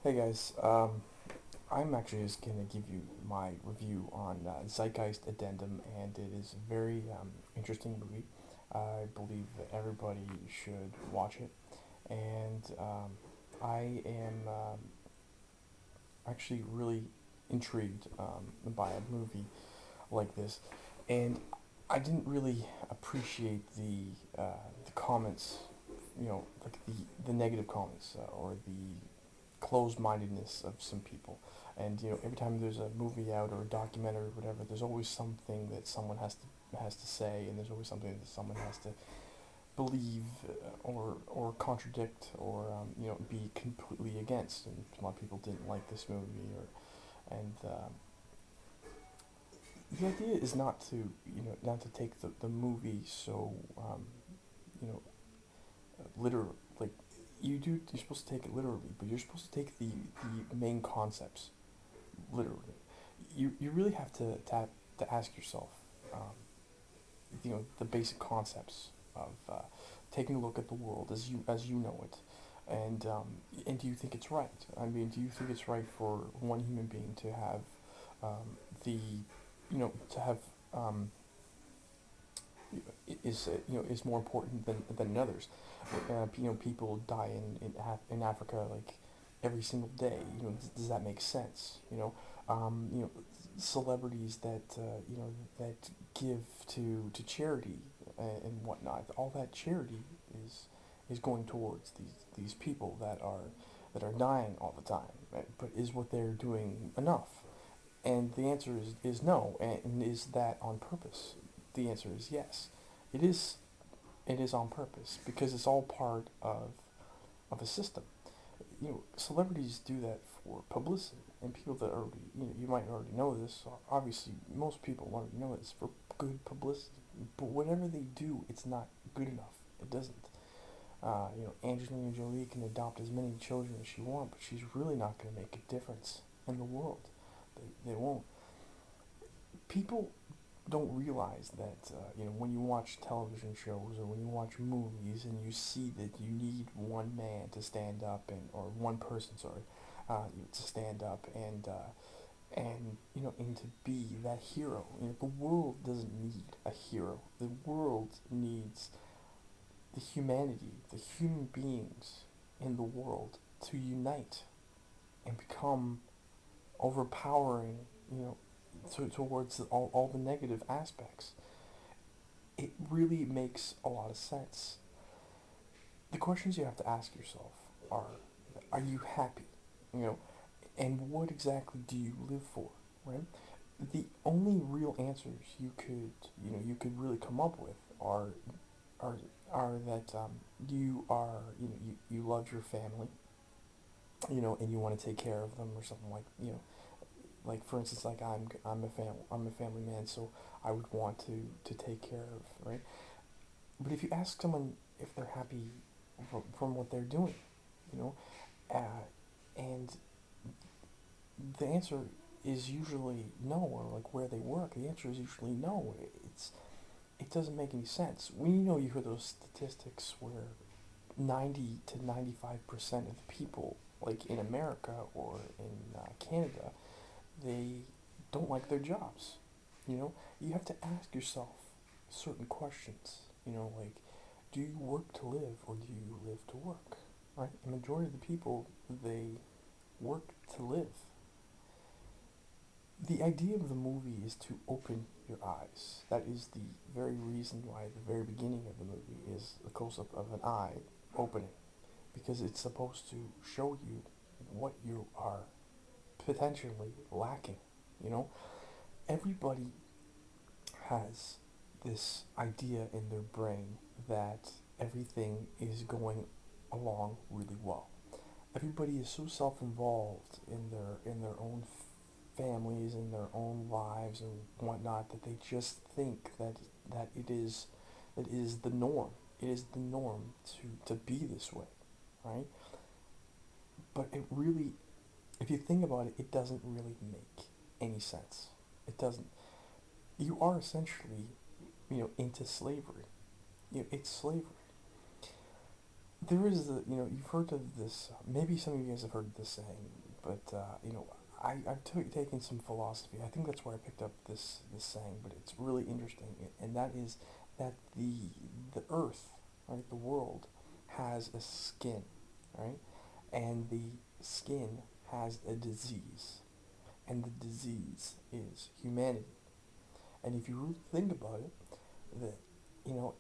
Hey guys, I'm actually just gonna give you my review on Zeitgeist Addendum, and it is a very interesting movie. I believe that everybody should watch it, and I am actually really intrigued by a movie like this, and I didn't really appreciate the comments, like the negative comments or the closed-mindedness of some people. And every time there's a movie out or a documentary or whatever, there's always something that someone has to say, and there's always something that someone has to believe or contradict or be completely against. And a lot of people didn't like this movie, or and the idea is not to take the movie so you know literal. Like you're supposed to take it literally, but you're supposed to take the main concepts literally. You really have to ask yourself, um, the basic concepts of taking a look at the world as you know it, and do you think it's right? I mean, do you think it's right for one human being to have the to have um, is more important than others? People die in Africa like every single day. Does that make sense? Celebrities that that give to charity and whatnot. All that charity is going towards these people that are dying all the time. Right? But is what they're doing enough? And the answer is no. And is that on purpose? The answer is yes. It is. It is on purpose because it's all part of a system. Celebrities do that for publicity, and people that already, you might already know this. Obviously, most people already know this for good publicity. But whatever they do, it's not good enough. It doesn't. Angelina Jolie can adopt as many children as she wants, but she's really not going to make a difference in the world. They won't. People don't realize that when you watch television shows or when you watch movies and you see that you need one man to stand up or one person, sorry, to stand up and to be that hero. The world doesn't need a hero. The world needs the humanity, the human beings in the world to unite and become overpowering, towards all the negative aspects. It really makes a lot of sense. The questions you have to ask yourself are you happy? You know, and what exactly do you live for, right? The only real answers you could really come up with are are that you are you love your family, and you want to take care of them or something like for instance, like I'm a family man, so I would want to take care of, right? But if you ask someone if they're happy from what they're doing, you know, uh, and the answer is usually no, or like where they work, the answer is usually no. It doesn't make any sense. You hear those statistics where 90 to 95% of the people, like in America or in Canada, they don't like their jobs. You have to ask yourself certain questions. Like, do you work to live or do you live to work? Right? The majority of the people, they work to live. The idea of the movie is to open your eyes. That is the very reason why the very beginning of the movie is the close up of an eye opening, because it's supposed to show you what you are potentially lacking. You know, everybody has this idea in their brain that everything is going along really well. Everybody is so self-involved in their own families and their own lives and whatnot that they just think that it is the norm. It is the norm to be this way, right? But it really, if you think about it, it doesn't really make any sense. It doesn't. You are essentially, into slavery. It's slavery. there is the, you've heard of this, maybe some of you guys have heard this saying, but, I've taken some philosophy. I think that's where I picked up this saying, but it's really interesting, and that is that the earth, right, the world, has a skin, right, and the skin has a disease, and the disease is humanity. And if you really think about it, that,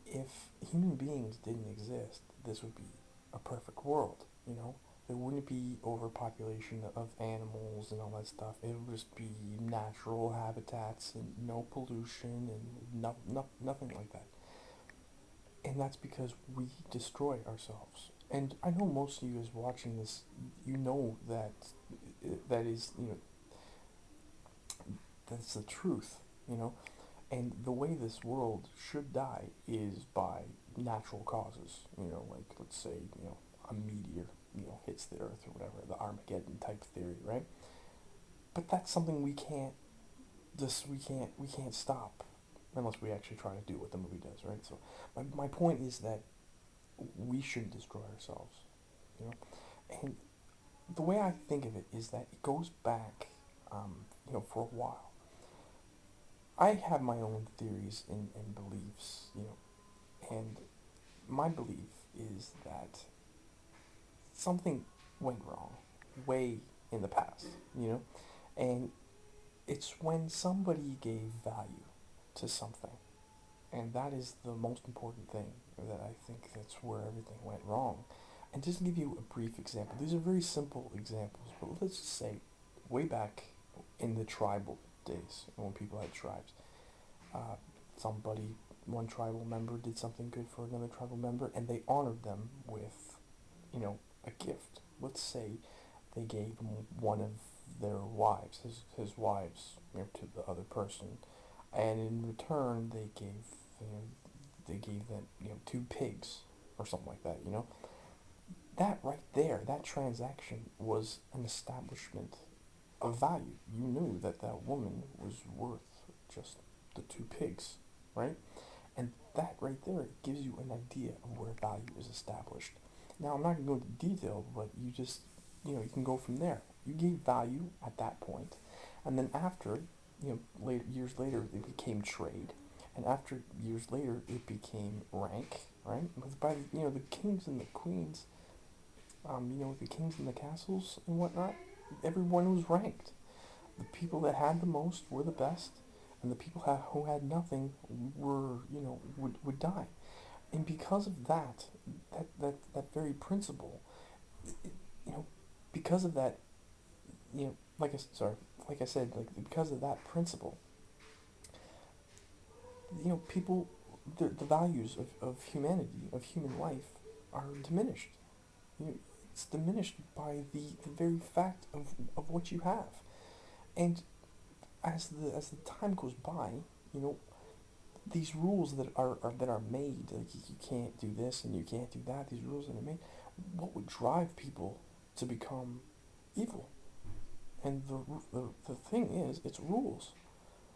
if human beings didn't exist, this would be a perfect world. There wouldn't be overpopulation of animals and all that stuff. It would just be natural habitats and no pollution and nothing like that. And that's because we destroy ourselves. And I know most of you is watching this, you know that that is, that's the truth, you know. And the way this world should die is by natural causes. Like, let's say, a meteor, hits the Earth or whatever, the Armageddon type theory, right? But that's something we can't stop unless we actually try to do what the movie does, right? So my point is that we shouldn't destroy ourselves, you know. And the way I think of it is that it goes back, for a while. I have my own theories and beliefs, and my belief is that something went wrong way in the past, and it's when somebody gave value to something, and that is the most important thing. That I think that's where everything went wrong. And just to give you a brief example, these are very simple examples, but let's just say way back in the tribal days when people had tribes, uh, somebody, one tribal member did something good for another tribal member, and they honored them with, a gift. Let's say they gave him one of their wives, his wives, to the other person, and in return you know, they gave them, two pigs or something like that. That right there, that transaction was an establishment of value. You knew that that woman was worth just the two pigs, right? And that right there gives you an idea of where value is established. Now, I'm not going to go into detail, but you can go from there. You gave value at that point, and then after, years later, it became trade, and after years later, it became rank, right? Because by the kings and the queens, the kings and the castles and whatnot, everyone was ranked. The people that had the most were the best, and the people who had nothing were, would die. And because of that very principle, it, you know, because of that, like I said, like because of that principle, people, the values of humanity, of human life, are diminished. It's diminished by the very fact of what you have. And as the time goes by, you know, these rules that are made, like you can't do this and you can't do that, these rules that are made, what would drive people to become evil? And the thing is, it's rules.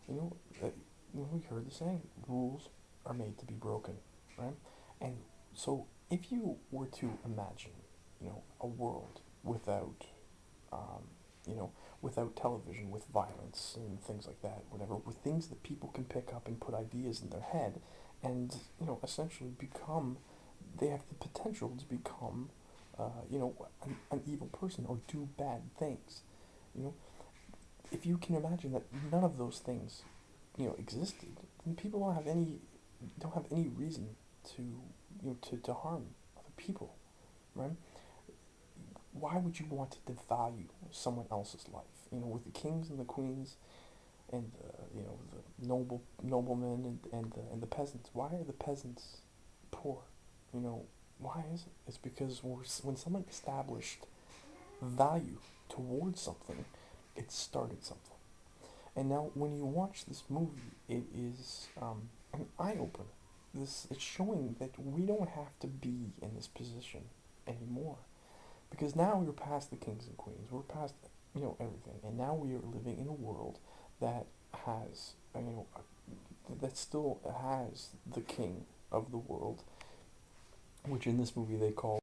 You know, uh, we heard the saying, rules are made to be broken, right? And so if you were to imagine, a world without, um, you know, without television, with violence and things like that, whatever, with things that people can pick up and put ideas in their head, and essentially become, they have the potential to become, an evil person or do bad things. You know, if you can imagine that none of those things, existed, then people don't have any reason to, to harm other people, right? Why would you want to devalue someone else's life? With the kings and the queens and the noblemen and the peasants. Why are the peasants poor? Why is it? It's because when someone established value towards something, it started something. And now, when you watch this movie, it is an eye opener. It's showing that we don't have to be in this position anymore, because now we're past the kings and queens. We're past everything, and now we are living in a world that has that still has the king of the world, which in this movie they call